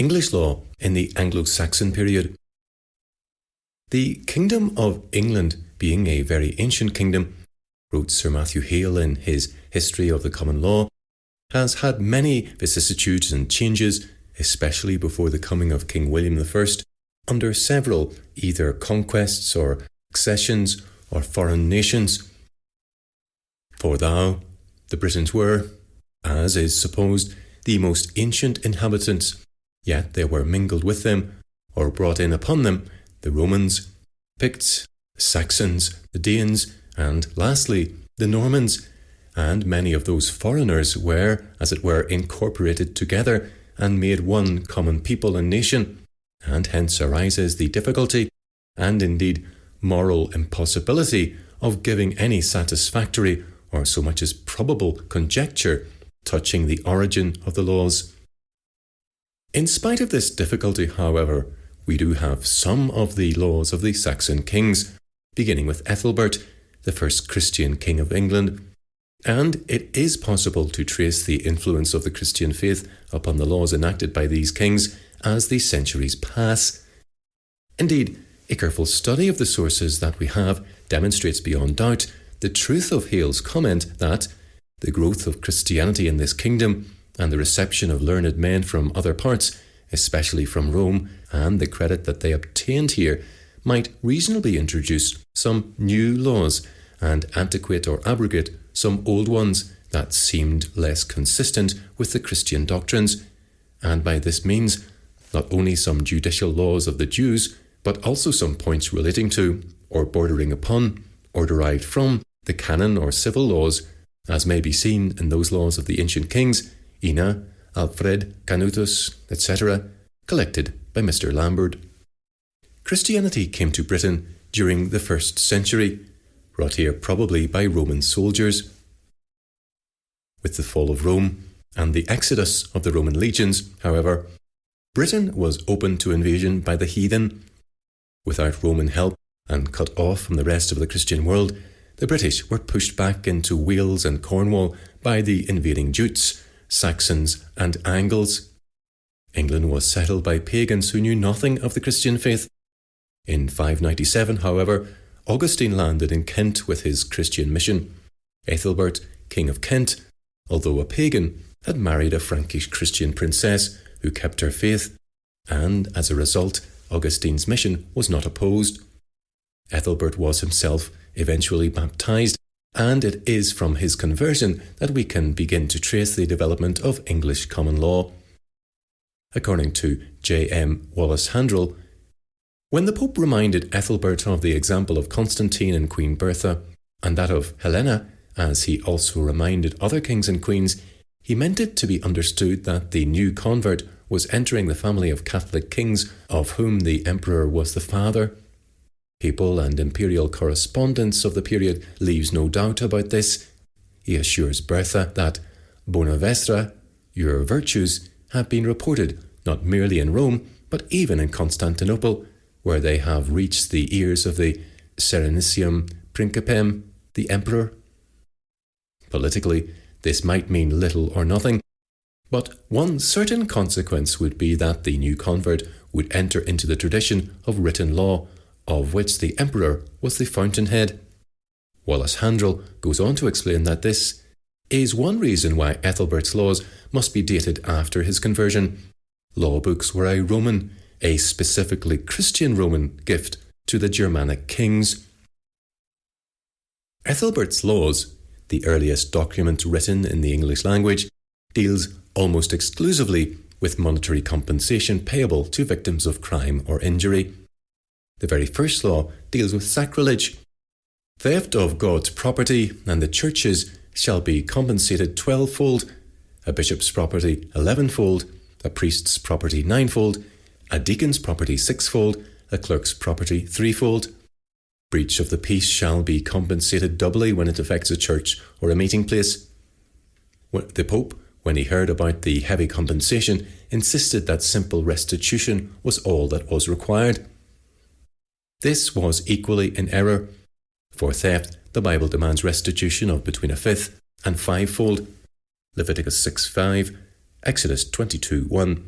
English law in the Anglo-Saxon period. The Kingdom of England, being a very ancient kingdom, wrote Sir Matthew Hale in his History of the Common Law, has had many vicissitudes and changes, especially before the coming of King William I, under several either conquests or accessions or foreign nations. For thou, the Britons were, as is supposed, the most ancient inhabitants, yet there were mingled with them, or brought in upon them, the Romans, Picts, Saxons, the Danes, and lastly, the Normans, and many of those foreigners were, as it were, incorporated together and made one common people and nation, and hence arises the difficulty, and indeed moral impossibility, of giving any satisfactory or so much as probable conjecture touching the origin of the laws. In spite of this difficulty, however, we do have some of the laws of the Saxon kings, beginning with Ethelbert, the first Christian king of England, and it is possible to trace the influence of the Christian faith upon the laws enacted by these kings as the centuries pass. Indeed, a careful study of the sources that we have demonstrates beyond doubt the truth of Hale's comment that the growth of Christianity in this kingdom and the reception of learned men from other parts, especially from Rome, and the credit that they obtained here, might reasonably introduce some new laws and antiquate or abrogate some old ones that seemed less consistent with the Christian doctrines, and by this means not only some judicial laws of the Jews, but also some points relating to, or bordering upon, or derived from the canon or civil laws, as may be seen in those laws of the ancient kings, Ina, Alfred, Canutus, etc., collected by Mr. Lambert. Christianity came to Britain during the 1st century, brought here probably by Roman soldiers. With the fall of Rome and the exodus of the Roman legions, however, Britain was open to invasion by the heathen. Without Roman help and cut off from the rest of the Christian world, the British were pushed back into Wales and Cornwall by the invading Jutes, Saxons and Angles. England was settled by pagans who knew nothing of the Christian faith. In 597, however, Augustine landed in Kent with his Christian mission. Ethelbert, King of Kent, although a pagan, had married a Frankish Christian princess who kept her faith, and as a result, Augustine's mission was not opposed. Ethelbert was himself eventually baptized, and it is from his conversion that we can begin to trace the development of English common law. According to J.M. Wallace-Handrell, when the Pope reminded Ethelbert of the example of Constantine and Queen Bertha, and that of Helena, as he also reminded other kings and queens, he meant it to be understood that the new convert was entering the family of Catholic kings of whom the emperor was the father. Papal and imperial correspondence of the period leaves no doubt about this. He assures Bertha that bona vestra, your virtues, have been reported not merely in Rome, but even in Constantinople, where they have reached the ears of the Serenissime Principem, the emperor. Politically, this might mean little or nothing, but one certain consequence would be that the new convert would enter into the tradition of written law, of which the emperor was the fountainhead. Wallace-Handrell goes on to explain that this is one reason why Ethelbert's laws must be dated after his conversion. Law books were a Roman, a specifically Christian Roman gift to the Germanic kings. Ethelbert's laws, the earliest document written in the English language, deals almost exclusively with monetary compensation payable to victims of crime or injury. The very first law deals with sacrilege. Theft of God's property and the church's shall be compensated 12-fold, a bishop's property 11-fold, a priest's property 9-fold, a deacon's property 6-fold, a clerk's property 3-fold. Breach of the peace shall be compensated doubly when it affects a church or a meeting place. The Pope, when he heard about the heavy compensation, insisted that simple restitution was all that was required. This was equally in error. For theft, the Bible demands restitution of between a fifth and 5-fold. Leviticus 6:5, Exodus 22:1.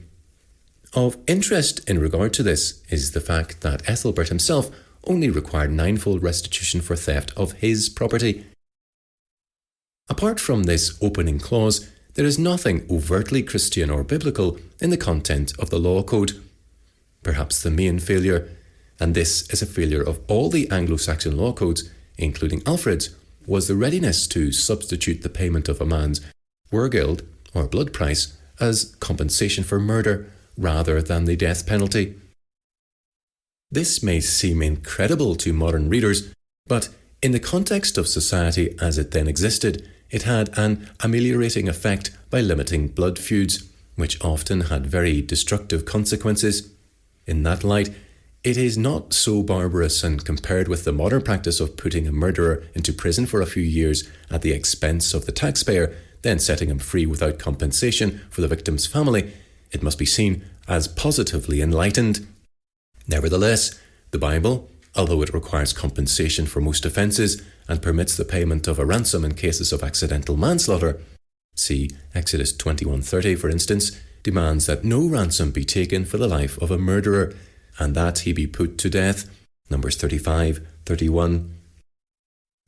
Of interest in regard to this is the fact that Ethelbert himself only required ninefold restitution for theft of his property. Apart from this opening clause, there is nothing overtly Christian or biblical in the content of the law code. Perhaps the main failure, and this is a failure of all the Anglo-Saxon law codes, including Alfred's, was the readiness to substitute the payment of a man's wergild, or blood price, as compensation for murder rather than the death penalty. This may seem incredible to modern readers, but in the context of society as it then existed, it had an ameliorating effect by limiting blood feuds, which often had very destructive consequences. In that light, it is not so barbarous, and compared with the modern practice of putting a murderer into prison for a few years at the expense of the taxpayer, then setting him free without compensation for the victim's family, it must be seen as positively enlightened. Nevertheless, the Bible, although it requires compensation for most offences and permits the payment of a ransom in cases of accidental manslaughter, see Exodus 21:30 for instance, demands that no ransom be taken for the life of a murderer, and that he be put to death, Numbers 35:31.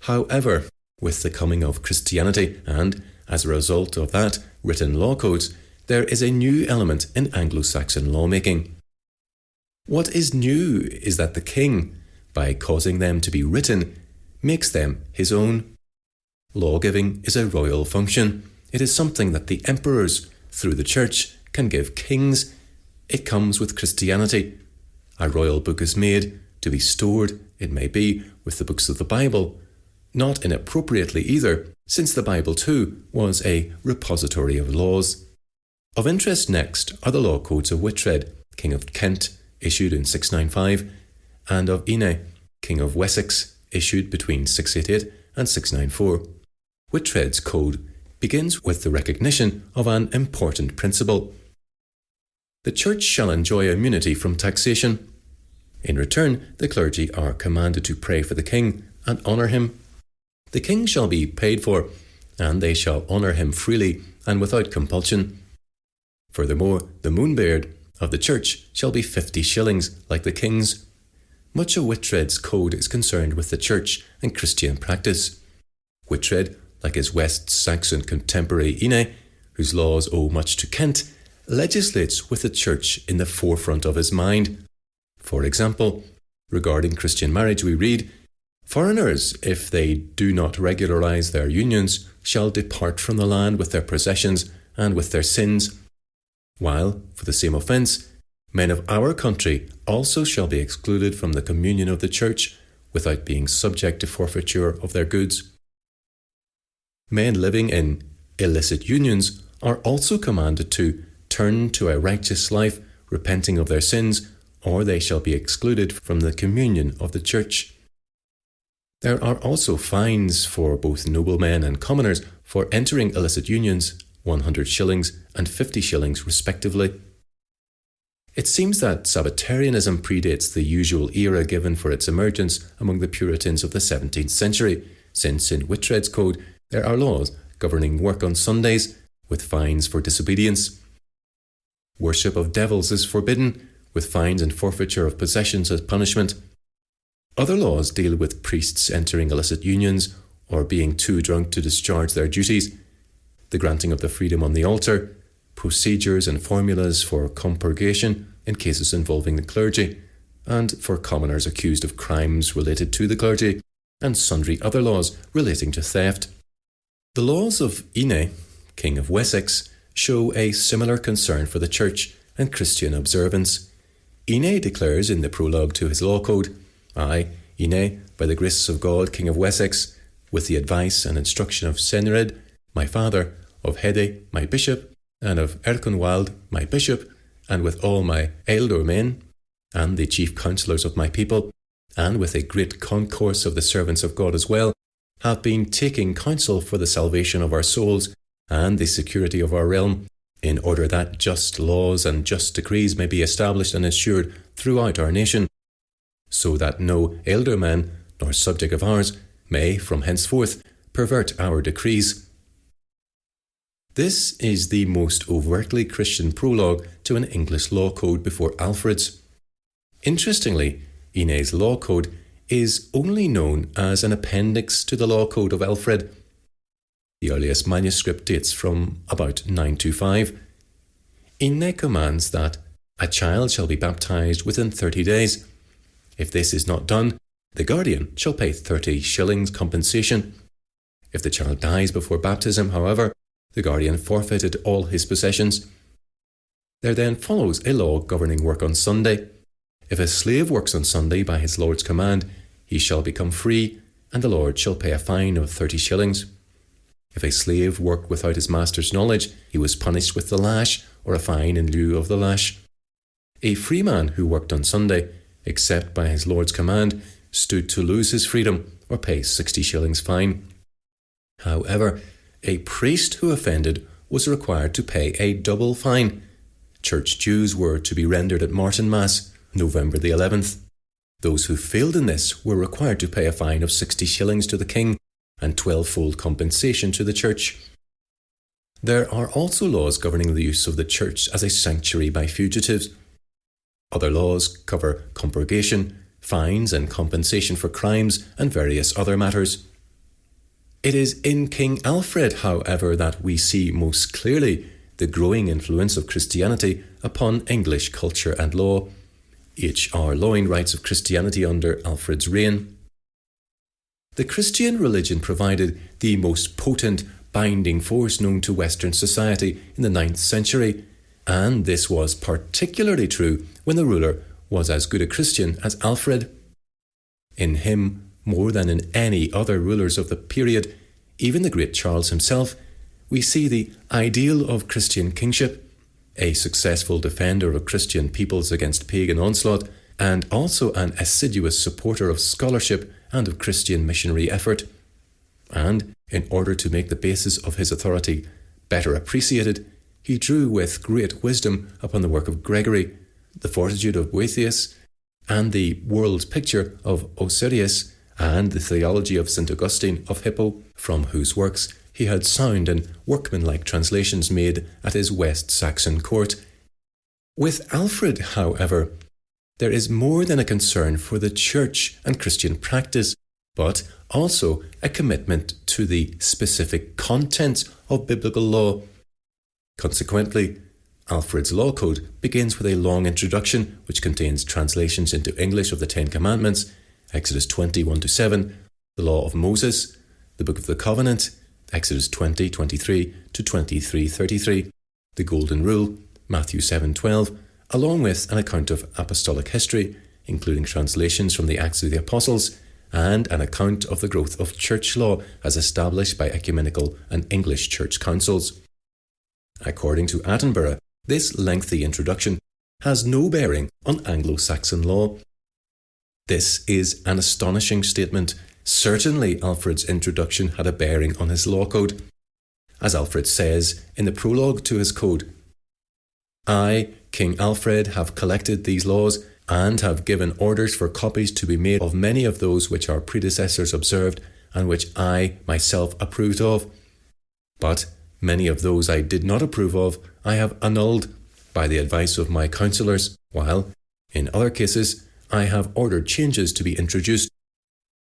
However, with the coming of Christianity and, as a result of that, written law codes, there is a new element in Anglo-Saxon lawmaking. What is new is that the king, by causing them to be written, makes them his own. Law-giving is a royal function. It is something that the emperors, through the church, can give kings. It comes with Christianity. A royal book is made, to be stored, it may be, with the books of the Bible. Not inappropriately either, since the Bible too was a repository of laws. Of interest next are the law codes of Whitred, King of Kent, issued in 695, and of Ine, King of Wessex, issued between 688 and 694. Whitred's code begins with the recognition of an important principle. The church shall enjoy immunity from taxation. In return, the clergy are commanded to pray for the king and honour him. The king shall be paid for, and they shall honour him freely and without compulsion. Furthermore, the moonbeard of the church shall be 50 shillings, like the king's. Much of Whitred's code is concerned with the church and Christian practice. Whitred, like his West Saxon contemporary Ine, whose laws owe much to Kent, legislates with the church in the forefront of his mind. For example, regarding Christian marriage we read, "Foreigners, if they do not regularize their unions, shall depart from the land with their possessions and with their sins, while, for the same offence, men of our country also shall be excluded from the communion of the church, without being subject to forfeiture of their goods." Men living in illicit unions are also commanded to turn to a righteous life, repenting of their sins, or they shall be excluded from the communion of the church. There are also fines for both noblemen and commoners for entering illicit unions, 100 shillings and 50 shillings respectively. It seems that Sabbatarianism predates the usual era given for its emergence among the Puritans of the 17th century, since in Whitred's code there are laws governing work on Sundays, with fines for disobedience. Worship of devils is forbidden, with fines and forfeiture of possessions as punishment. Other laws deal with priests entering illicit unions or being too drunk to discharge their duties, the granting of the freedom on the altar, procedures and formulas for compurgation in cases involving the clergy, and for commoners accused of crimes related to the clergy, and sundry other laws relating to theft. The laws of Ine, King of Wessex, show a similar concern for the church and Christian observance. Ine declares in the prologue to his law code, "I, Ine, by the grace of God, King of Wessex, with the advice and instruction of Senred, my father, of Hede, my bishop, and of Erconwald, my bishop, and with all my ealdormen, and the chief counsellors of my people, and with a great concourse of the servants of God as well, have been taking counsel for the salvation of our souls and the security of our realm, in order that just laws and just decrees may be established and assured throughout our nation, so that no ealdorman nor subject of ours may, from henceforth, pervert our decrees." This is the most overtly Christian prologue to an English law code before Alfred's. Interestingly, Ine's law code is only known as an appendix to the law code of Alfred. The earliest manuscript dates from about 925. Ine commands that a child shall be baptized within 30 days. If this is not done, the guardian shall pay 30 shillings compensation. If the child dies before baptism, however, the guardian forfeited all his possessions. There then follows a law governing work on Sunday. If a slave works on Sunday by his lord's command, he shall become free, and the lord shall pay a fine of 30 shillings. If a slave worked without his master's knowledge, he was punished with the lash or a fine in lieu of the lash. A free man who worked on Sunday, except by his lord's command, stood to lose his freedom or pay 60 shillings fine. However, a priest who offended was required to pay a double fine. Church dues were to be rendered at Martinmas, November the 11th. Those who failed in this were required to pay a fine of 60 shillings to the king and 12-fold compensation to the church. There are also laws governing the use of the church as a sanctuary by fugitives. Other laws cover compurgation, fines and compensation for crimes, and various other matters. It is in King Alfred, however, that we see most clearly the growing influence of Christianity upon English culture and law. H.R. Loyne writes of Christianity under Alfred's reign. The Christian religion provided the most potent binding force known to Western society in the 9th century, and this was particularly true when the ruler was as good a Christian as Alfred. In him, more than in any other rulers of the period, even the great Charles himself, we see the ideal of Christian kingship, a successful defender of Christian peoples against pagan onslaught, and also an assiduous supporter of scholarship and of Christian missionary effort. And, in order to make the basis of his authority better appreciated, he drew with great wisdom upon the work of Gregory, the fortitude of Boethius, and the world picture of Osirius, and the theology of St. Augustine of Hippo, from whose works he had sound and workmanlike translations made at his West Saxon court. With Alfred, however, there is more than a concern for the church and Christian practice, but also a commitment to the specific contents of biblical law. Consequently, Alfred's law code begins with a long introduction which contains translations into English of the Ten Commandments, Exodus 20:1-7, the Law of Moses, the Book of the Covenant, Exodus 20:23 to 23:33, the Golden Rule, Matthew 7:12, along with an account of apostolic history, including translations from the Acts of the Apostles, and an account of the growth of church law as established by ecumenical and English church councils. According to Attenborough, this lengthy introduction has no bearing on Anglo-Saxon law. This is an astonishing statement. Certainly Alfred's introduction had a bearing on his law code. As Alfred says in the prologue to his code, "I, King Alfred, have collected these laws and have given orders for copies to be made of many of those which our predecessors observed and which I myself approved of. But many of those I did not approve of I have annulled by the advice of my counsellors, while, in other cases, I have ordered changes to be introduced.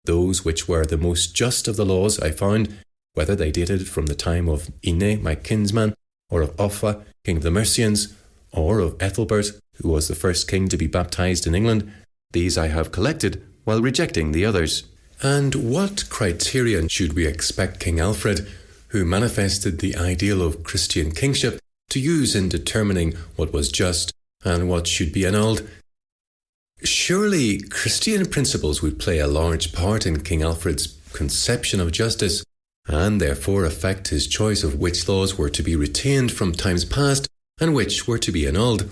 Those which were the most just of the laws I found, whether they dated from the time of Ine, my kinsman, or of Offa, king of the Mercians, or of Ethelbert, who was the first king to be baptized in England, these I have collected, while rejecting the others." And what criterion should we expect King Alfred, who manifested the ideal of Christian kingship, to use in determining what was just and what should be annulled? Surely Christian principles would play a large part in King Alfred's conception of justice, and therefore affect his choice of which laws were to be retained from times past and which were to be annulled.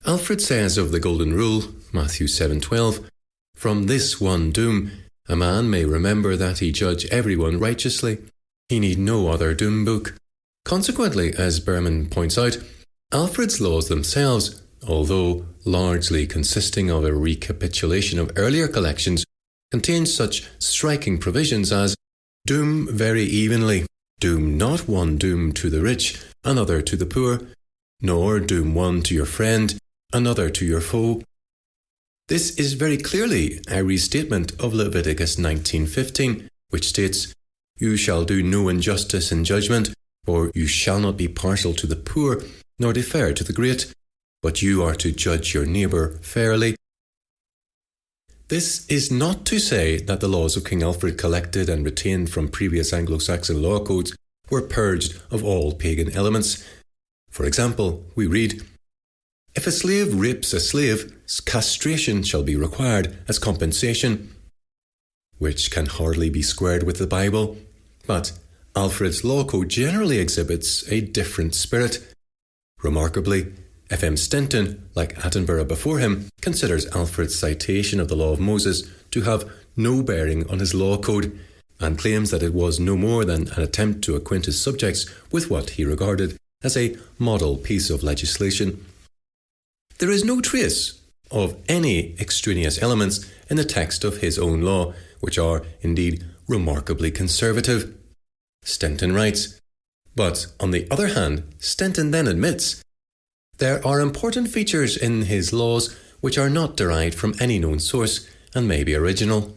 Alfred says of the Golden Rule, Matthew 7:12, "From this one doom, a man may remember that he judge everyone righteously. He need no other doom book." Consequently, as Berman points out, Alfred's laws themselves, although largely consisting of a recapitulation of earlier collections, contain such striking provisions as "doom very evenly, Doom not one doom to the rich, another to the poor, nor doom one to your friend, another to your foe. This is very clearly a restatement of Leviticus 19:15, which states, "You shall do no injustice in judgment, for you shall not be partial to the poor, nor defer to the great, but you are to judge your neighbour fairly." This is not to say that the laws of King Alfred collected and retained from previous Anglo-Saxon law codes were purged of all pagan elements. For example, we read, "If a slave rapes a slave, castration shall be required as compensation," which can hardly be squared with the Bible. But Alfred's law code generally exhibits a different spirit. Remarkably, F.M. Stenton, like Attenborough before him, considers Alfred's citation of the law of Moses to have no bearing on his law code, and claims that it was no more than an attempt to acquaint his subjects with what he regarded as a model piece of legislation. There is no trace of any extraneous elements in the text of his own law, which are, indeed, remarkably conservative. Stenton writes, but on the other hand, Stenton then admits, there are important features in his laws which are not derived from any known source and may be original.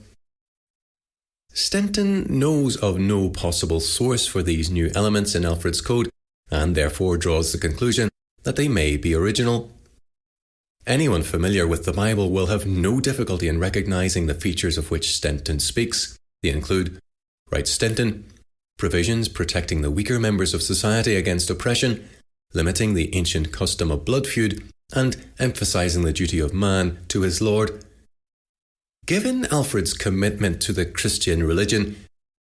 Stenton knows of no possible source for these new elements in Alfred's code, and therefore draws the conclusion that they may be original. Anyone familiar with the Bible will have no difficulty in recognizing the features of which Stenton speaks. They include, writes Stenton, provisions protecting the weaker members of society against oppression, limiting the ancient custom of blood feud, and emphasizing the duty of man to his Lord. Given Alfred's commitment to the Christian religion,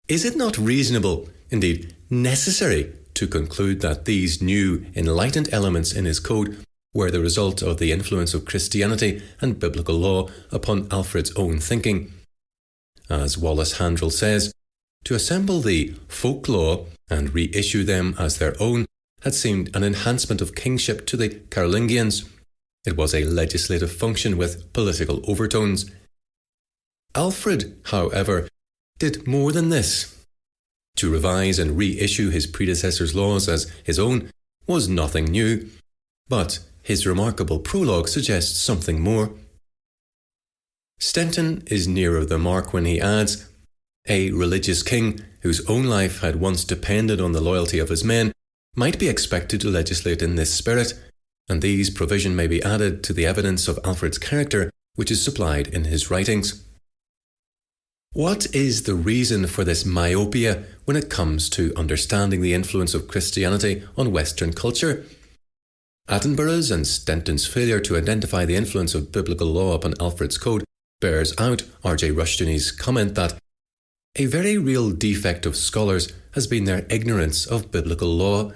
is it not reasonable, indeed necessary, to conclude that these new enlightened elements in his code were the result of the influence of Christianity and biblical law upon Alfred's own thinking? As Wallace Handrell says, to assemble the folk law and reissue them as their own had seemed an enhancement of kingship to the Carolingians. It was a legislative function with political overtones. Alfred, however, did more than this. To revise and reissue his predecessors' laws as his own was nothing new, but his remarkable prologue suggests something more. Stenton is nearer the mark when he adds, a religious king whose own life had once depended on the loyalty of his men might be expected to legislate in this spirit, and these provisions may be added to the evidence of Alfred's character which is supplied in his writings. What is the reason for this myopia when it comes to understanding the influence of Christianity on Western culture? Attenborough's and Stenton's failure to identify the influence of biblical law upon Alfred's code bears out R.J. Rushton's comment that a very real defect of scholars has been their ignorance of biblical law.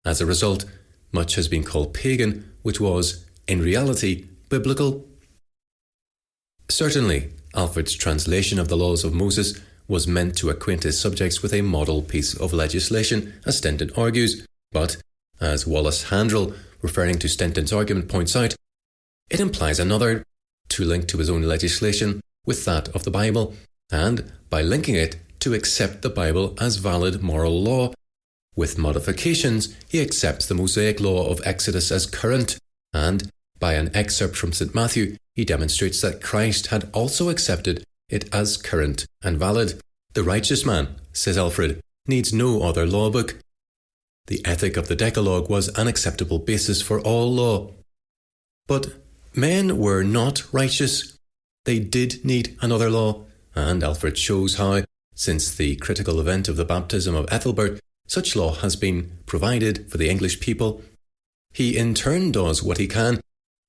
As a result, much has been called pagan, which was, in reality, biblical. Certainly, Alfred's translation of the laws of Moses was meant to acquaint his subjects with a model piece of legislation, as Stenton argues, but, as Wallace Handrell, referring to Stenton's argument, points out, it implies another, to link to his own legislation with that of the Bible, and, by linking it, to accept the Bible as valid moral law. With modifications, he accepts the Mosaic law of Exodus as current, and, by an excerpt from St. Matthew, he demonstrates that Christ had also accepted it as current and valid. The righteous man, says Alfred, needs no other law book. The ethic of the Decalogue was an acceptable basis for all law. But men were not righteous. They did need another law, and Alfred shows how, since the critical event of the baptism of Ethelbert, such law has been provided for the English people. He in turn does what he can.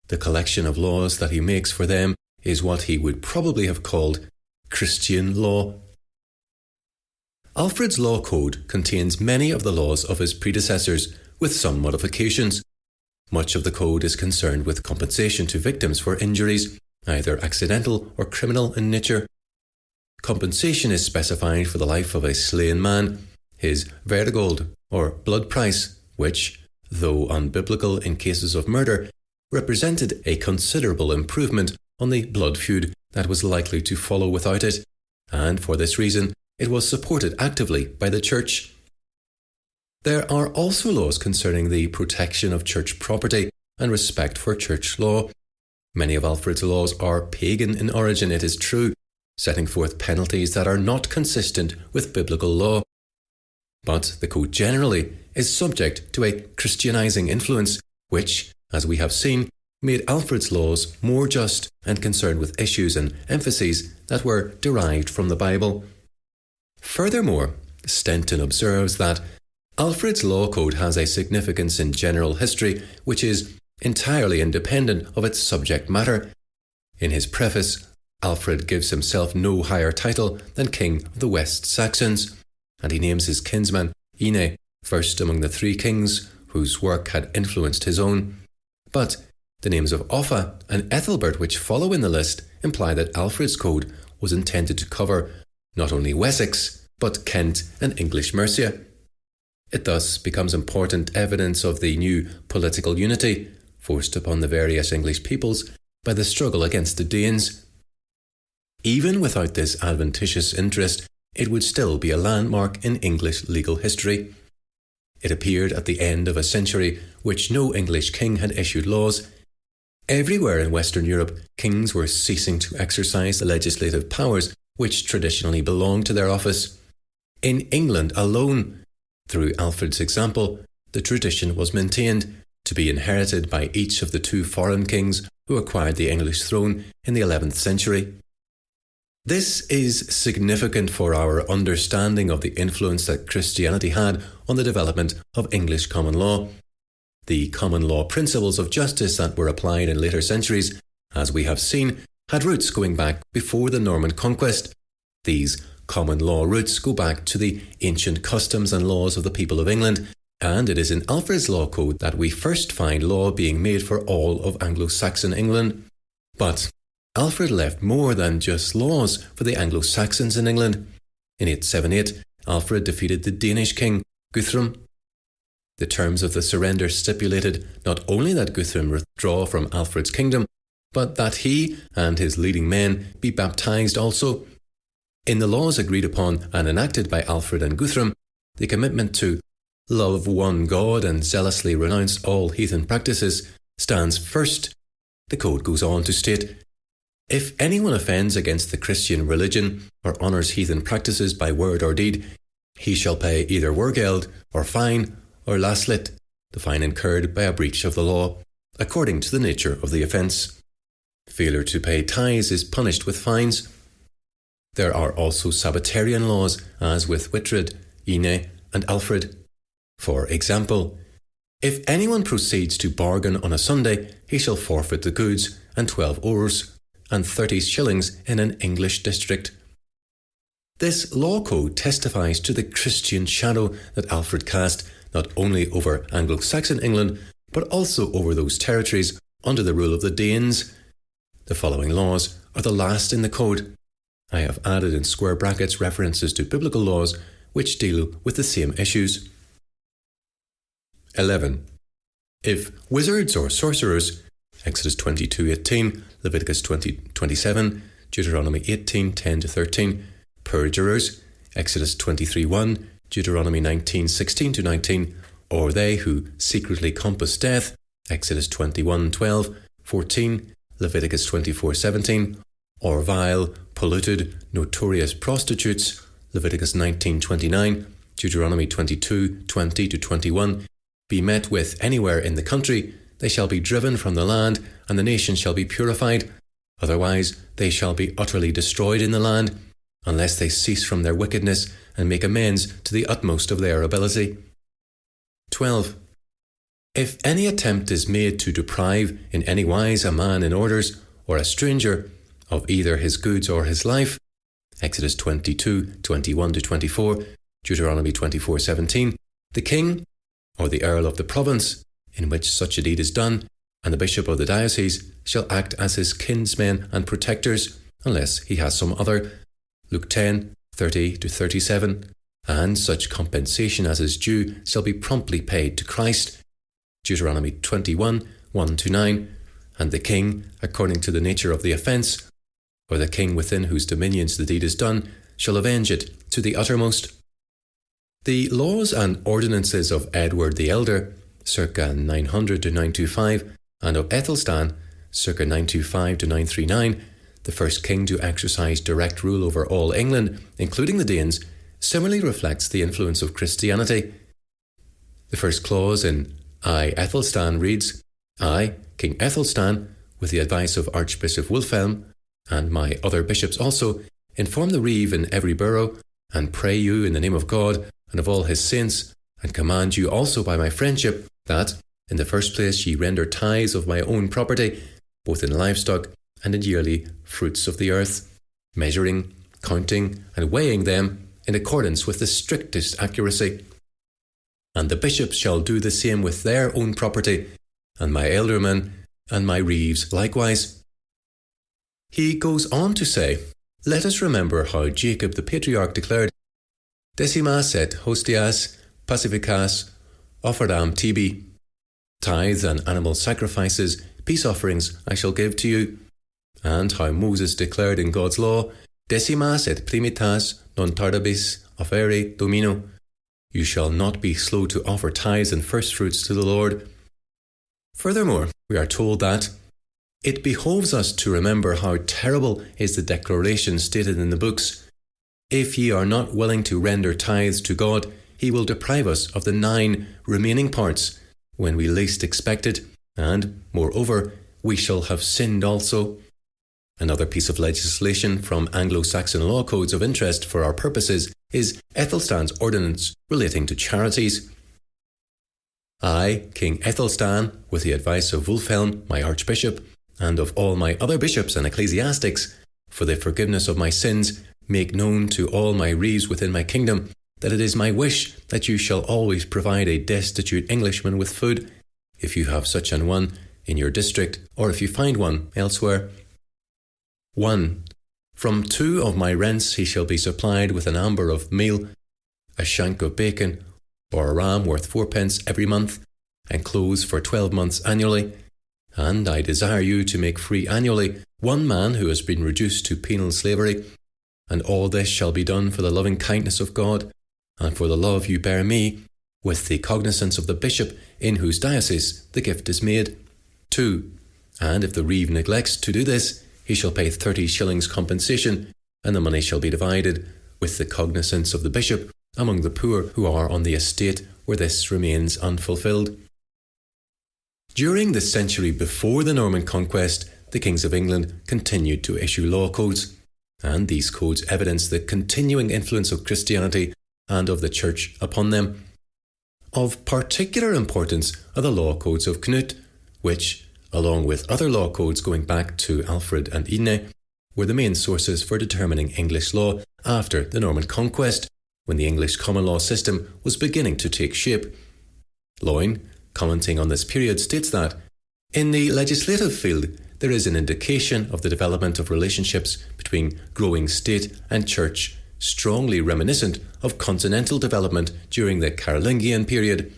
The collection of laws that he makes for them is what he would probably have called Christian law. Alfred's law code contains many of the laws of his predecessors, with some modifications. Much of the code is concerned with compensation to victims for injuries, either accidental or criminal in nature. Compensation is specified for the life of a slain man, his vergold or blood price, which, though unbiblical in cases of murder, represented a considerable improvement on the blood feud that was likely to follow without it, and for this reason it was supported actively by the Church. There are also laws concerning the protection of church property and respect for church law. Many of Alfred's laws are pagan in origin, it is true, setting forth penalties that are not consistent with biblical law. But the code generally is subject to a Christianizing influence, which, as we have seen, made Alfred's laws more just and concerned with issues and emphases that were derived from the Bible. Furthermore, Stenton observes that Alfred's law code has a significance in general history which is entirely independent of its subject matter. In his preface, Alfred gives himself no higher title than King of the West Saxons, and he names his kinsman Ine first among the three kings whose work had influenced his own. But the names of Offa and Ethelbert, which follow in the list, imply that Alfred's code was intended to cover not only Wessex, but Kent and English Mercia. It thus becomes important evidence of the new political unity forced upon the various English peoples by the struggle against the Danes. Even without this adventitious interest, it would still be a landmark in English legal history. It appeared at the end of a century which no English king had issued laws. Everywhere in Western Europe, kings were ceasing to exercise the legislative powers which traditionally belonged to their office. In England alone, through Alfred's example, the tradition was maintained to be inherited by each of the two foreign kings who acquired the English throne in the 11th century. This is significant for our understanding of the influence that Christianity had on the development of English common law. The common law principles of justice that were applied in later centuries, as we have seen, had roots going back before the Norman conquest. These common law roots go back to the ancient customs and laws of the people of England, and it is in Alfred's law code that we first find law being made for all of Anglo-Saxon England. But Alfred left more than just laws for the Anglo-Saxons in England. In 878, Alfred defeated the Danish king, Guthrum. The terms of the surrender stipulated not only that Guthrum withdraw from Alfred's kingdom, but that he and his leading men be baptized also. In the laws agreed upon and enacted by Alfred and Guthrum, the commitment to love one God and zealously renounce all heathen practices stands first. The code goes on to state, if anyone offends against the Christian religion or honours heathen practices by word or deed, he shall pay either wergeld or fine or laslet, the fine incurred by a breach of the law, according to the nature of the offence. Failure to pay tithes is punished with fines. There are also Sabbatarian laws, as with Wihtred, Ine, and Alfred. For example, if anyone proceeds to bargain on a Sunday, he shall forfeit the goods and 12 oars and 30 shillings in an English district. This law code testifies to the Christian shadow that Alfred cast not only over Anglo-Saxon England, but also over those territories under the rule of the Danes. The following laws are the last in the code. I have added in square brackets references to biblical laws which deal with the same issues. 11. If wizards or sorcerers, Exodus 22:18, Leviticus 20:27, Deuteronomy 18:10-13, perjurers, Exodus 23:1, Deuteronomy 19:16-19, or they who secretly compass death, Exodus 21:12, 14, Leviticus 24:17, or vile, polluted, notorious prostitutes, Leviticus 19:29, Deuteronomy 22:20-21, be met with anywhere in the country, they shall be driven from the land, and the nation shall be purified. Otherwise they shall be utterly destroyed in the land, unless they cease from their wickedness and make amends to the utmost of their ability. 12. If any attempt is made to deprive in any wise a man in orders, or a stranger, of either his goods or his life, Exodus 22:21-24, Deuteronomy 24:17, the king, or the earl of the province, in which such a deed is done, and the bishop of the diocese shall act as his kinsmen and protectors, unless he has some other, Luke 10:30-37, and such compensation as is due shall be promptly paid to Christ, Deuteronomy 21:1-9, and the king, according to the nature of the offence, or the king within whose dominions the deed is done, shall avenge it to the uttermost. The laws and ordinances of Edward the Elder, circa 900 to 925, and of Ethelstan, circa 925 to 939, the first king to exercise direct rule over all England, including the Danes, similarly reflects the influence of Christianity. The first clause in I, Ethelstan reads, I, King Ethelstan, with the advice of Archbishop Wilhelm, and my other bishops also, inform the reeve in every borough, and pray you in the name of God and of all his saints, and command you also by my friendship, that, in the first place, ye render tithes of my own property, both in livestock and in yearly fruits of the earth, measuring, counting, and weighing them in accordance with the strictest accuracy. And the bishops shall do the same with their own property, and my ealdormen and my reeves likewise. He goes on to say, let us remember how Jacob the patriarch declared, Decimas et hostias pacificas offeram tibi. Tithes and animal sacrifices, peace offerings I shall give to you. And how Moses declared in God's law, Decimas et primitas non tardabis offere domino. You shall not be slow to offer tithes and firstfruits to the Lord. Furthermore, we are told that it behoves us to remember how terrible is the declaration stated in the books. If ye are not willing to render tithes to God, he will deprive us of the 9 remaining parts when we least expect it, and, moreover, we shall have sinned also. Another piece of legislation from Anglo-Saxon law codes of interest for our purposes is Ethelstan's ordinance relating to charities. I, King Ethelstan, with the advice of Wulfhelm, my archbishop, and of all my other bishops and ecclesiastics, for the forgiveness of my sins, make known to all my reeves within my kingdom, that it is my wish that you shall always provide a destitute Englishman with food, if you have such an one in your district, or if you find one elsewhere. 1. From 2 of my rents he shall be supplied with an amber of meal, a shank of bacon, or a ram worth 4 pence every month, and clothes for 12 months annually. And I desire you to make free annually 1 man who has been reduced to penal slavery, and all this shall be done for the loving kindness of God, and for the love you bear me, with the cognizance of the bishop in whose diocese the gift is made. 2. And if the reeve neglects to do this, he shall pay 30 shillings compensation, and the money shall be divided, with the cognizance of the bishop, among the poor who are on the estate where this remains unfulfilled. During the century before the Norman conquest, the kings of England continued to issue law codes, and these codes evidence the continuing influence of Christianity and of the Church upon them. Of particular importance are the law codes of Knut, which, along with other law codes going back to Alfred and Ine, were the main sources for determining English law after the Norman conquest, when the English common law system was beginning to take shape. Loyne, commenting on this period, states that, in the legislative field, there is an indication of the development of relationships between growing state and church, strongly reminiscent of continental development during the Carolingian period.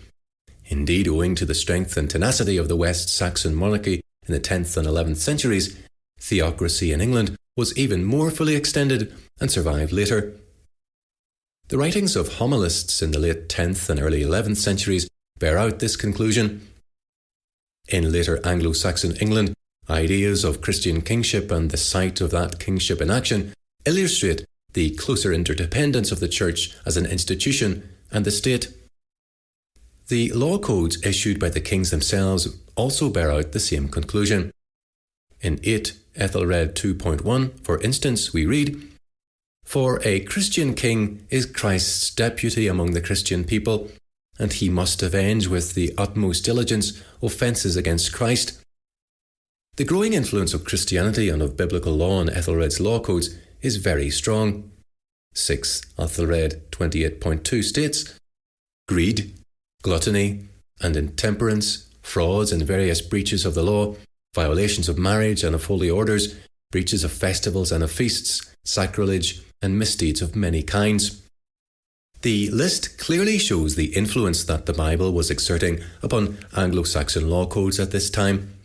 Indeed, owing to the strength and tenacity of the West Saxon monarchy in the 10th and 11th centuries, theocracy in England was even more fully extended and survived later. The writings of homilists in the late 10th and early 11th centuries bear out this conclusion. In later Anglo-Saxon England, ideas of Christian kingship and the sight of that kingship in action illustrate the closer interdependence of the Church as an institution and the state. The law codes issued by the kings themselves also bear out the same conclusion. In 8 Ethelred 2.1, for instance, we read, For a Christian king is Christ's deputy among the Christian people, and he must avenge with the utmost diligence offences against Christ. The growing influence of Christianity and of biblical law in Ethelred's law codes is very strong. 6 Ethelred 28.2 states, Greed, gluttony, and intemperance, frauds and various breaches of the law, violations of marriage and of holy orders, breaches of festivals and of feasts, sacrilege, and misdeeds of many kinds. The list clearly shows the influence that the Bible was exerting upon Anglo-Saxon law codes at this time.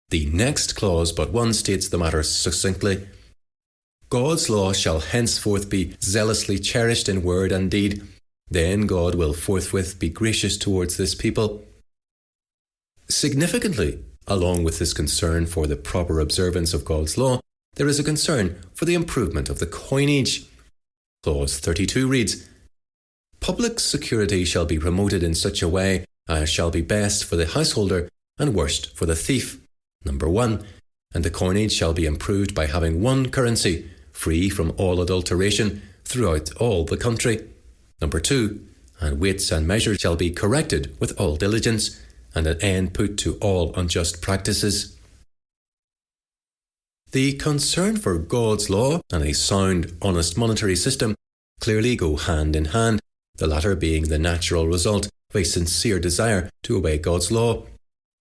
The next clause but one states the matter succinctly. God's law shall henceforth be zealously cherished in word and deed, then God will forthwith be gracious towards this people. Significantly, along with this concern for the proper observance of God's law, there is a concern for the improvement of the coinage. Clause 32 reads, "Public security shall be promoted in such a way as shall be best for the householder and worst for the thief. Number 1, and the coinage shall be improved by having one currency, free from all adulteration, throughout all the country. Number 2, and weights and measures shall be corrected with all diligence, and an end put to all unjust practices." The concern for God's law and a sound, honest monetary system clearly go hand in hand, the latter being the natural result of a sincere desire to obey God's law.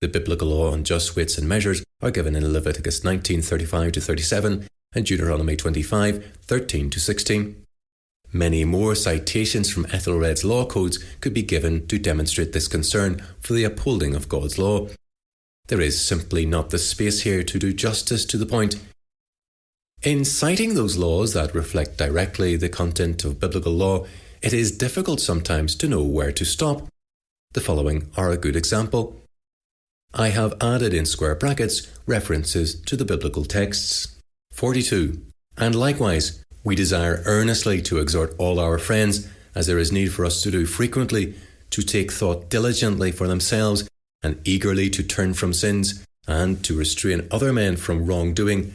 The biblical law on just weights and measures are given in Leviticus 19:35-37 and Deuteronomy 25:13-16. Many more citations from Ethelred's law codes could be given to demonstrate this concern for the upholding of God's law. There is simply not the space here to do justice to the point. In citing those laws that reflect directly the content of biblical law, it is difficult sometimes to know where to stop. The following are a good example. I have added in square brackets references to the biblical texts. 42. And likewise, we desire earnestly to exhort all our friends, as there is need for us to do frequently, to take thought diligently for themselves, and eagerly to turn from sins, and to restrain other men from wrongdoing,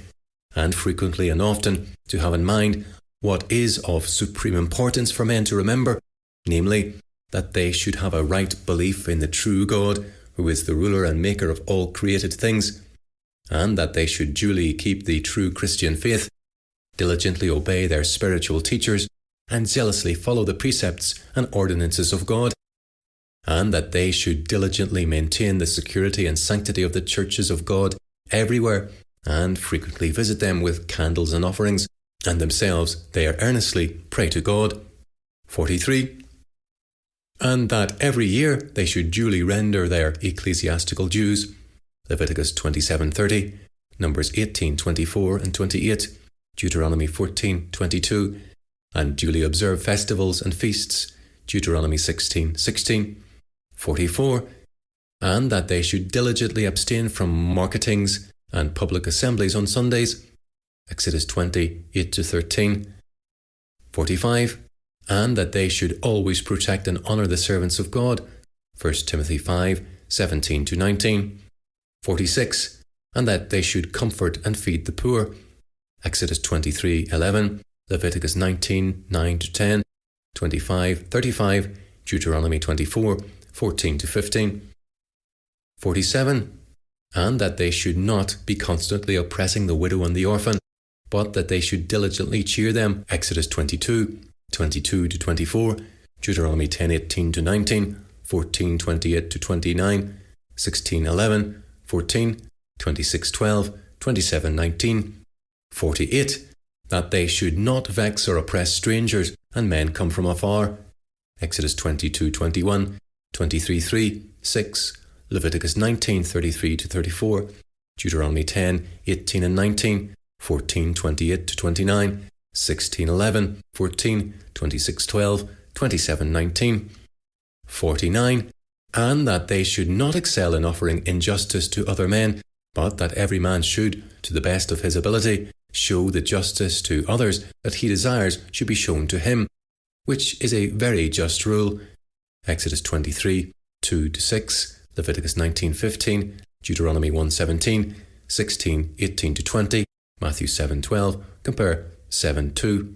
and frequently and often to have in mind what is of supreme importance for men to remember, namely, that they should have a right belief in the true God, who is the ruler and maker of all created things, and that they should duly keep the true Christian faith, diligently obey their spiritual teachers, and zealously follow the precepts and ordinances of God, and that they should diligently maintain the security and sanctity of the churches of God everywhere, and frequently visit them with candles and offerings, and themselves there earnestly pray to God. 43. And that every year they should duly render their ecclesiastical dues. Leviticus 27:30, Numbers 18:24 and 28, Deuteronomy 14:22, and duly observe festivals and feasts. Deuteronomy 16:16. 44. And that they should diligently abstain from marketings and public assemblies on Sundays. Exodus 20:8-13. 45. And that they should always protect and honour the servants of God. 1 Timothy 5:17-19. 46. And that they should comfort and feed the poor. Exodus 23:11, Leviticus 19:9-10, 25:35, Deuteronomy 24:14-15. 47. And that they should not be constantly oppressing the widow and the orphan, but that they should diligently cheer them. Exodus 22:22-24, Deuteronomy 10:18-19, 14:28-29, 16:11, 14, 26:12, 27:19. 48. That they should not vex or oppress strangers and men come from afar. Exodus 22:21, 23:3, 6, Leviticus 19:33-34, Deuteronomy 10:18 and 19, 14:28-29, 16:11, 14, 26:12, 27:19. 49. And that they should not excel in offering injustice to other men, but that every man should, to the best of his ability, show the justice to others that he desires should be shown to him, which is a very just rule. Exodus 23:2-6, Leviticus 19:15, Deuteronomy 1:17, 16:18-20, Matthew 7:12, compare 7:2.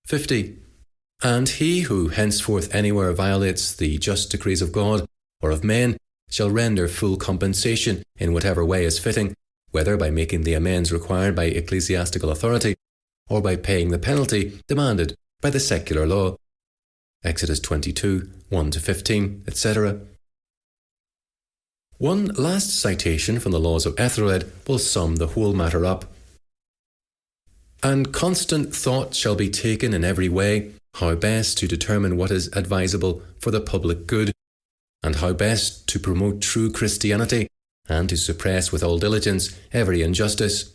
50. And he who henceforth anywhere violates the just decrees of God or of men shall render full compensation in whatever way is fitting, whether by making the amends required by ecclesiastical authority or by paying the penalty demanded by the secular law. Exodus 22:1-15, etc. One last citation from the laws of Ethelred will sum the whole matter up. And constant thought shall be taken in every way, how best to determine what is advisable for the public good, and how best to promote true Christianity, and to suppress with all diligence every injustice.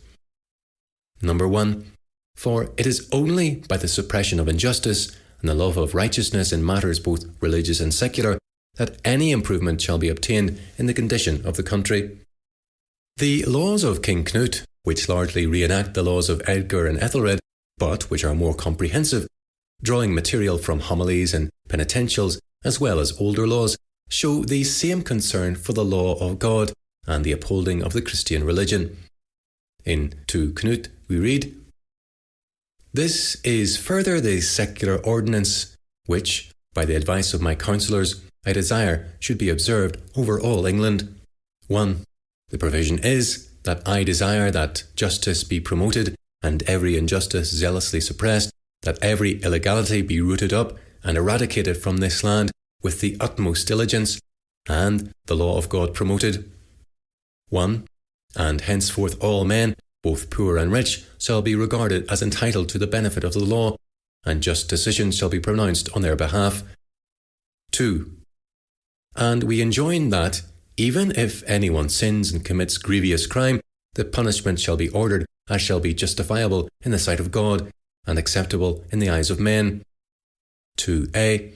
Number 1. For it is only by the suppression of injustice and the love of righteousness in matters both religious and secular, that any improvement shall be obtained in the condition of the country. The laws of King Knut, which largely reenact the laws of Edgar and Ethelred, but which are more comprehensive, drawing material from homilies and penitentials as well as older laws, show the same concern for the law of God and the upholding of the Christian religion. In 2 Knut we read, "This is further the secular ordinance, which, by the advice of my counsellors, I desire should be observed over all England. 1. The provision is, that I desire that justice be promoted, and every injustice zealously suppressed, that every illegality be rooted up and eradicated from this land with the utmost diligence, and the law of God promoted. 1. And henceforth all men, both poor and rich, shall be regarded as entitled to the benefit of the law, and just decisions shall be pronounced on their behalf. 2. And we enjoin that, even if anyone sins and commits grievous crime, the punishment shall be ordered as shall be justifiable in the sight of God, and acceptable in the eyes of men. 2a.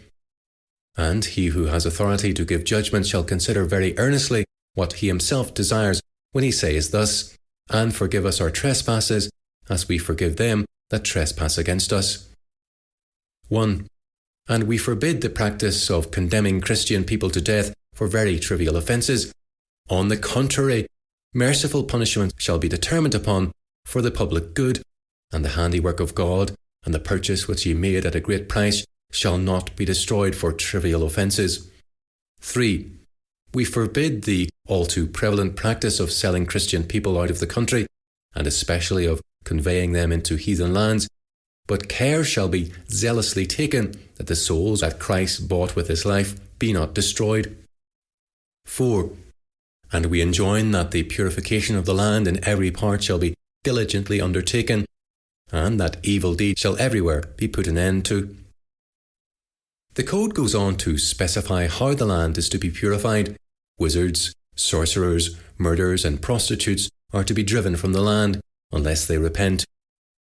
And he who has authority to give judgment shall consider very earnestly what he himself desires when he says thus, and forgive us our trespasses, as we forgive them that trespass against us. 1. And we forbid the practice of condemning Christian people to death for very trivial offences. On the contrary, merciful punishment shall be determined upon for the public good, and the handiwork of God, and the purchase which he made at a great price shall not be destroyed for trivial offences. 3. We forbid the all too prevalent practice of selling Christian people out of the country, and especially of conveying them into heathen lands, but care shall be zealously taken that the souls that Christ bought with his life be not destroyed. 4. And we enjoin that the purification of the land in every part shall be diligently undertaken, and that evil deeds shall everywhere be put an end to. The code goes on to specify how the land is to be purified. Wizards, sorcerers, murderers and prostitutes are to be driven from the land, unless they repent.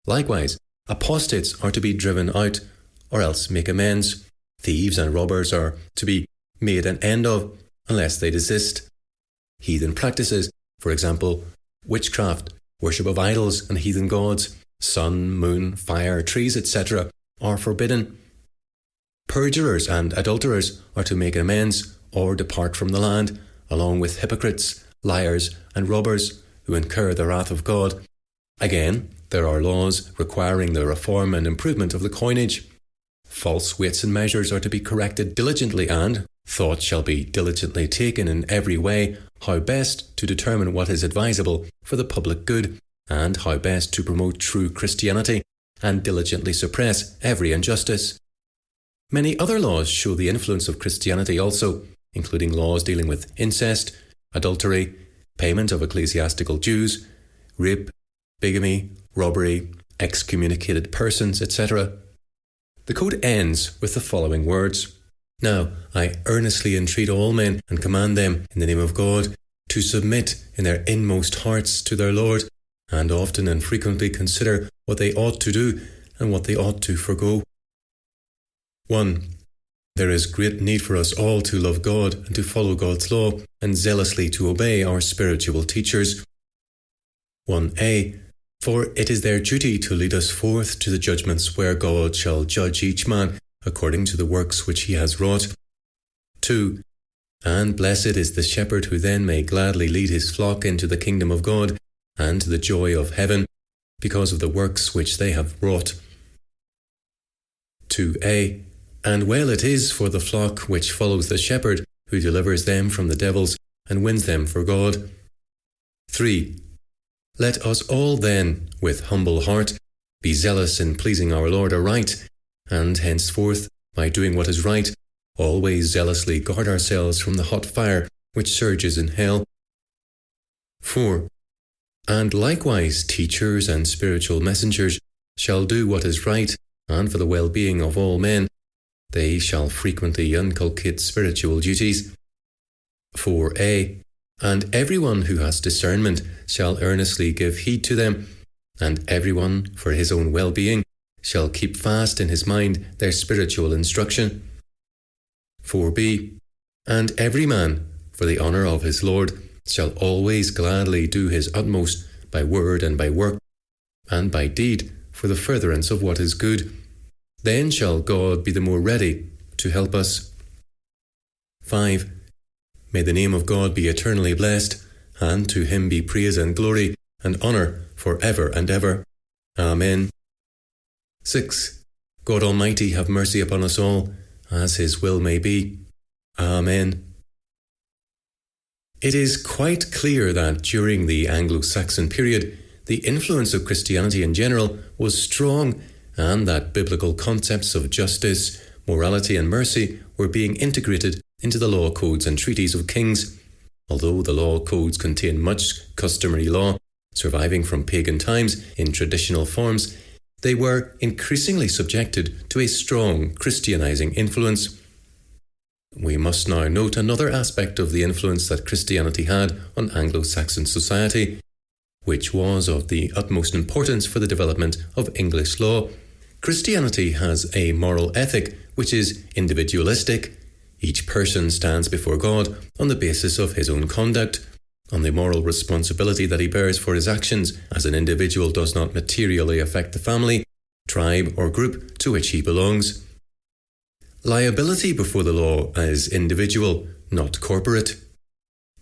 Likewise, apostates are to be driven out, or else make amends. Thieves and robbers are to be made an end of, unless they desist. Heathen practices, for example, witchcraft, worship of idols and heathen gods, sun, moon, fire, trees, etc., are forbidden. Perjurers and adulterers are to make amends or depart from the land, along with hypocrites, liars and robbers who incur the wrath of God. Again, there are laws requiring the reform and improvement of the coinage. False weights and measures are to be corrected diligently, and thought shall be diligently taken in every way how best to determine what is advisable for the public good, and how best to promote true Christianity and diligently suppress every injustice. Many other laws show the influence of Christianity also, including laws dealing with incest, adultery, payment of ecclesiastical dues, rape, bigamy, robbery, excommunicated persons, etc. The code ends with the following words: "Now I earnestly entreat all men and command them, in the name of God, to submit in their inmost hearts to their Lord, and often and frequently consider what they ought to do and what they ought to forego." 1. There is great need for us all to love God and to follow God's law, and zealously to obey our spiritual teachers. 1a. For it is their duty to lead us forth to the judgments where God shall judge each man according to the works which he has wrought. 2. And blessed is the shepherd who then may gladly lead his flock into the kingdom of God and to the joy of heaven, because of the works which they have wrought. 2a. And well it is for the flock which follows the shepherd, who delivers them from the devils and wins them for God. 3. Let us all then, with humble heart, be zealous in pleasing our Lord aright, and henceforth, by doing what is right, always zealously guard ourselves from the hot fire which surges in hell. 4. And likewise teachers and spiritual messengers shall do what is right, and for the well-being of all men, they shall frequently inculcate spiritual duties. 4a. And everyone who has discernment shall earnestly give heed to them, and everyone, for his own well-being, shall keep fast in his mind their spiritual instruction. 4b. And every man, for the honour of his Lord, shall always gladly do his utmost by word and by work, and by deed, for the furtherance of what is good. Then shall God be the more ready to help us. 5. May the name of God be eternally blessed, and to him be praise and glory and honour for ever and ever. Amen. 6. God Almighty have mercy upon us all, as his will may be. Amen. It is quite clear that during the Anglo-Saxon period, the influence of Christianity in general was strong, and that biblical concepts of justice, morality and mercy were being integrated into the law codes and treaties of kings. Although the law codes contain much customary law, surviving from pagan times in traditional forms, they were increasingly subjected to a strong Christianizing influence. We must now note another aspect of the influence that Christianity had on Anglo-Saxon society, which was of the utmost importance for the development of English law. Christianity has a moral ethic which is individualistic. Each person stands before God on the basis of his own conduct, on the moral responsibility that he bears for his actions as an individual does not materially affect the family, tribe or group to which he belongs. Liability before the law is individual, not corporate.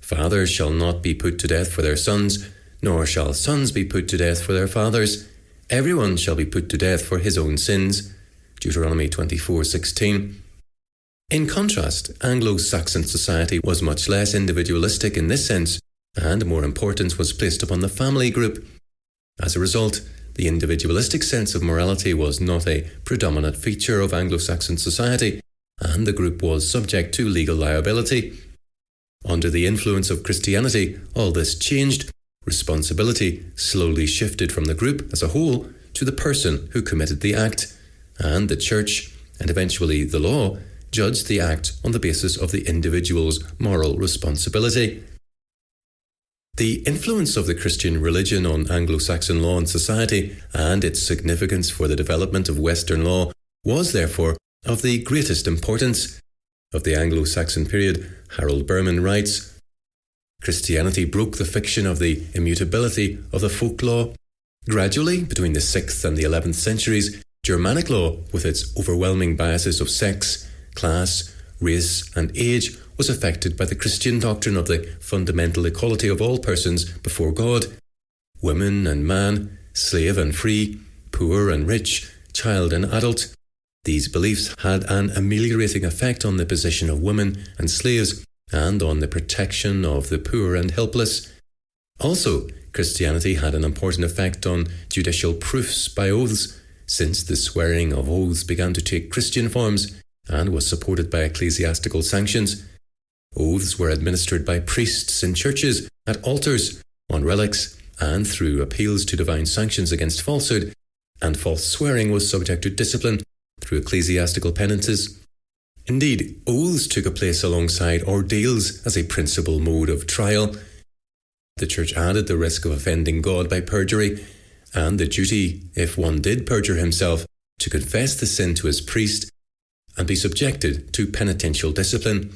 Fathers shall not be put to death for their sons, nor shall sons be put to death for their fathers. Everyone shall be put to death for his own sins. Deuteronomy 24:16. In contrast, Anglo-Saxon society was much less individualistic in this sense, and more importance was placed upon the family group. As a result, the individualistic sense of morality was not a predominant feature of Anglo-Saxon society, and the group was subject to legal liability. Under the influence of Christianity, all this changed. Responsibility slowly shifted from the group as a whole to the person who committed the act, and the church, and eventually the law, judged the act on the basis of the individual's moral responsibility. The influence of the Christian religion on Anglo-Saxon law and society, and its significance for the development of Western law, was therefore of the greatest importance. Of the Anglo-Saxon period, Harold Berman writes, Christianity broke the fiction of the immutability of the folk law. Gradually, between the 6th and the 11th centuries, Germanic law, with its overwhelming biases of sex, class, race and age, was affected by the Christian doctrine of the fundamental equality of all persons before God. Woman and man, slave and free, poor and rich, child and adult. These beliefs had an ameliorating effect on the position of women and slaves, and on the protection of the poor and helpless. Also, Christianity had an important effect on judicial proofs by oaths, since the swearing of oaths began to take Christian forms and was supported by ecclesiastical sanctions. Oaths were administered by priests in churches, at altars, on relics, and through appeals to divine sanctions against falsehood, and false swearing was subject to discipline through ecclesiastical penances. Indeed, oaths took a place alongside ordeals as a principal mode of trial. The Church added the risk of offending God by perjury, and the duty, if one did perjure himself, to confess the sin to his priest and be subjected to penitential discipline.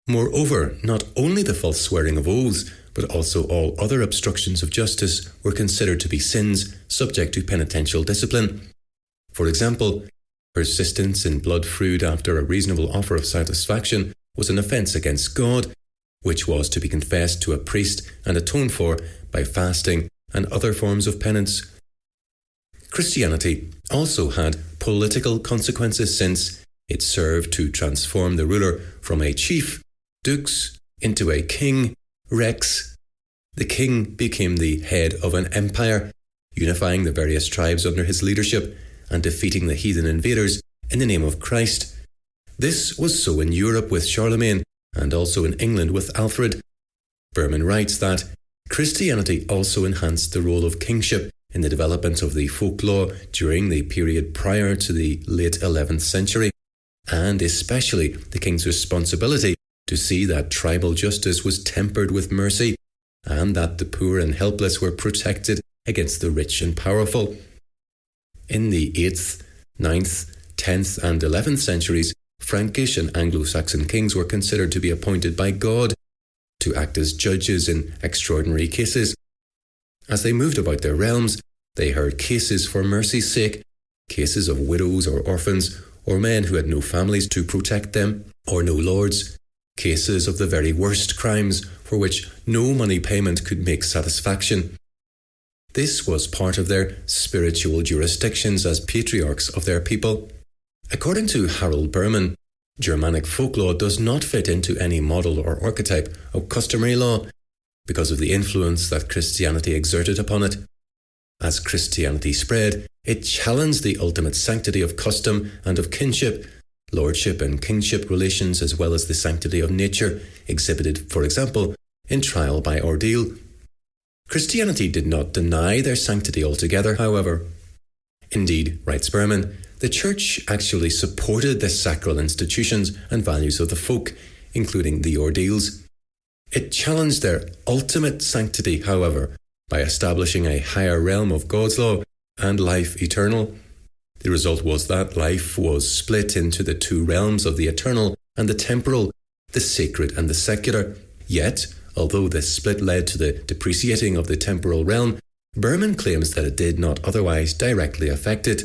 Moreover, not only the false swearing of oaths, but also all other obstructions of justice were considered to be sins subject to penitential discipline. For example, persistence in blood food after a reasonable offer of satisfaction was an offence against God, which was to be confessed to a priest and atoned for by fasting and other forms of penance. Christianity also had political consequences, since it served to transform the ruler from a chief, dux, into a king, rex. The king became the head of an empire, unifying the various tribes under his leadership and defeating the heathen invaders in the name of Christ. This was so in Europe with Charlemagne, and also in England with Alfred. Berman writes that Christianity also enhanced the role of kingship in the development of the folk law during the period prior to the late 11th century, and especially the king's responsibility to see that tribal justice was tempered with mercy, and that the poor and helpless were protected against the rich and powerful. In the 8th 9th, 10th and 11th centuries, Frankish and Anglo-Saxon kings were considered to be appointed by God to act as judges in extraordinary cases. As they moved about their realms, they heard cases for mercy's sake, cases of widows or orphans, or men who had no families to protect them, or no lords, cases of the very worst crimes for which no money payment could make satisfaction. This was part of their spiritual jurisdictions as patriarchs of their people. According to Harold Berman, Germanic folklore does not fit into any model or archetype of customary law because of the influence that Christianity exerted upon it. As Christianity spread, it challenged the ultimate sanctity of custom and of kinship, lordship and kingship relations, as well as the sanctity of nature, exhibited, for example, in trial by ordeal. Christianity did not deny their sanctity altogether, however. Indeed, writes Berman, the Church actually supported the sacral institutions and values of the folk, including the ordeals. It challenged their ultimate sanctity, however, by establishing a higher realm of God's law and life eternal. The result was that life was split into the two realms of the eternal and the temporal, the sacred and the secular. Yet, although this split led to the depreciating of the temporal realm, Berman claims that it did not otherwise directly affect it.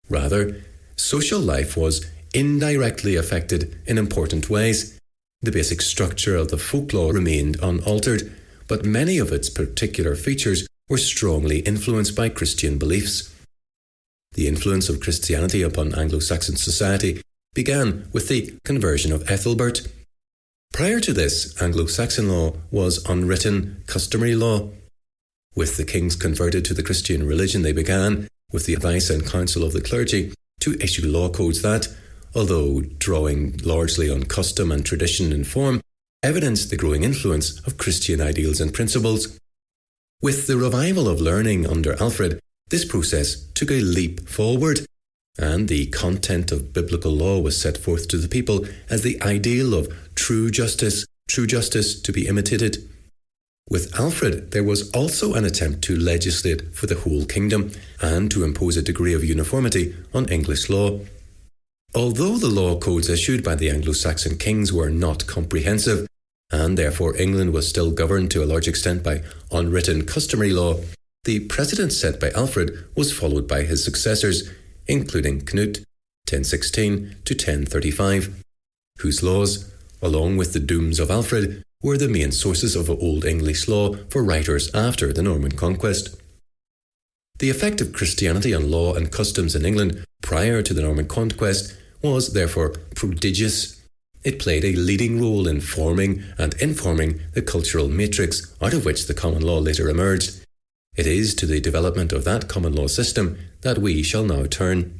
Rather, social life was indirectly affected in important ways. The basic structure of the folklore remained unaltered, but many of its particular features were strongly influenced by Christian beliefs. The influence of Christianity upon Anglo-Saxon society began with the conversion of Ethelbert. Prior to this, Anglo-Saxon law was unwritten, customary law. With the kings converted to the Christian religion, they began, with the advice and counsel of the clergy, to issue law codes that, although drawing largely on custom and tradition in form, evidenced the growing influence of Christian ideals and principles. With the revival of learning under Alfred, this process took a leap forward, and the content of biblical law was set forth to the people as the ideal of true justice to be imitated. With Alfred, there was also an attempt to legislate for the whole kingdom and to impose a degree of uniformity on English law. Although the law codes issued by the Anglo-Saxon kings were not comprehensive, and therefore England was still governed to a large extent by unwritten customary law, the precedent set by Alfred was followed by his successors, including Canute, 1016 to 1035, whose laws, along with the dooms of Alfred, were the main sources of Old English law for writers after the Norman conquest. The effect of Christianity on law and customs in England prior to the Norman conquest was therefore prodigious. It played a leading role in forming and informing the cultural matrix out of which the common law later emerged. It is to the development of that common law system that we shall now turn.